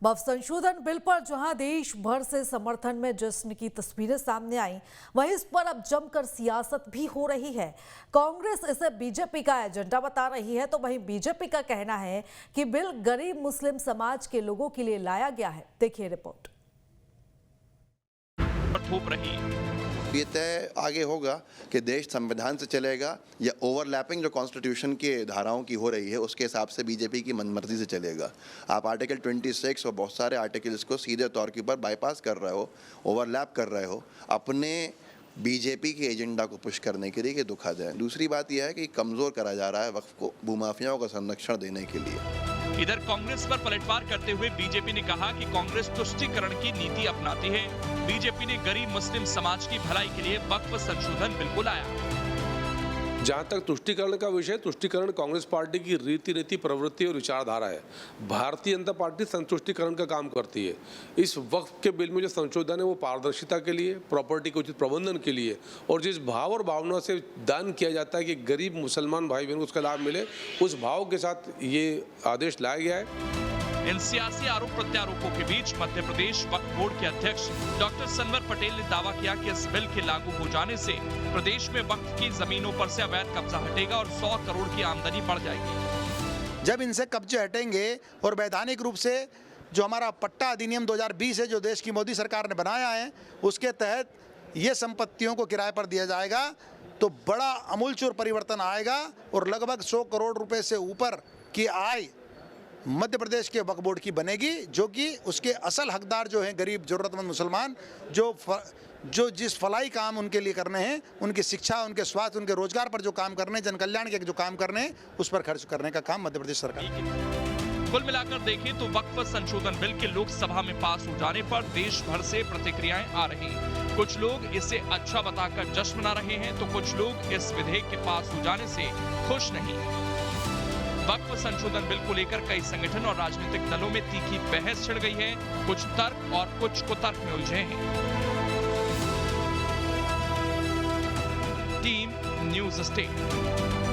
वक्फ संशोधन बिल पर जहां देश भर से समर्थन में जश्न की तस्वीरें सामने आई, वहीं इस पर अब जमकर सियासत भी हो रही है। कांग्रेस इसे बीजेपी का एजेंडा बता रही है, तो वहीं बीजेपी का कहना है कि बिल गरीब मुस्लिम समाज के लोगों के लिए लाया गया है। देखिए रिपोर्ट। ये तय आगे होगा कि देश संविधान से चलेगा या ओवरलैपिंग जो कॉन्स्टिट्यूशन के धाराओं की हो रही है उसके हिसाब से बीजेपी की मनमर्जी से चलेगा। आप आर्टिकल 26 और बहुत सारे आर्टिकल्स को सीधे तौर के ऊपर बाईपास कर रहे हो, ओवरलैप कर रहे हो अपने बीजेपी के एजेंडा को पुश करने के लिए कि दुखा जाए। दूसरी बात यह है कि कमज़ोर करा जा रहा है वक्फ को भूमाफियाओं का संरक्षण देने के लिए। इधर कांग्रेस पर पलटवार करते हुए बीजेपी ने कहा कि कांग्रेस तुष्टीकरण की नीति अपनाती है। बीजेपी ने गरीब मुस्लिम समाज की भलाई के लिए वक्फ संशोधन बिल को लाया। जहाँ तक तुष्टीकरण का विषय, तुष्टीकरण कांग्रेस पार्टी की रीति प्रवृत्ति और विचारधारा है। भारतीय जनता पार्टी संतुष्टीकरण का काम करती है। इस वक्फ के बिल में जो संशोधन है वो पारदर्शिता के लिए, प्रॉपर्टी के उचित प्रबंधन के लिए और जिस भाव और भावना से दान किया जाता है कि गरीब मुसलमान भाई बहन को उसका लाभ मिले, उस भाव के साथ ये आदेश लाया गया है। इन सियासी आरोप प्रत्यारोपों के बीच मध्य प्रदेश वक्फ बोर्ड के अध्यक्ष डॉक्टर सनवर पटेल ने दावा किया कि इस बिल के लागू हो जाने से प्रदेश में वक्फ की जमीनों पर से अवैध कब्जा हटेगा और 100 करोड़ की आमदनी बढ़ जाएगी। जब इनसे कब्जे हटेंगे और वैधानिक रूप से जो हमारा पट्टा अधिनियम 2020 है जो देश की मोदी सरकार ने बनाया है, उसके तहत ये संपत्तियों को किराए पर दिया जाएगा तो बड़ा आमूलचूल परिवर्तन आएगा और लगभग 100 करोड़ रुपए से ऊपर की आय मध्य प्रदेश के वक्फ बोर्ड की बनेगी, जो कि उसके असल हकदार जो हैं गरीब जरूरतमंद मुसलमान जो जिस फलाई काम उनके लिए करने हैं, उनकी शिक्षा, उनके स्वास्थ्य, उनके रोजगार पर जो काम करने हैं, जन कल्याण के जो काम करने हैं, उस पर खर्च करने का काम मध्य प्रदेश सरकार। कुल मिलाकर देखें तो वक्फ संशोधन बिल के लोकसभा में पास हो जाने पर देश भर से प्रतिक्रियाएं आ रही हैं। कुछ लोग इसे अच्छा बताकर जश्न मना रहे हैं तो कुछ लोग इस विधेयक के पास हो जाने से खुश नहीं। वक्फ संशोधन बिल को लेकर कई संगठन और राजनीतिक दलों में तीखी बहस छिड़ गई है। कुछ तर्क और कुछ कुतर्क में उलझे हैं। Team news state.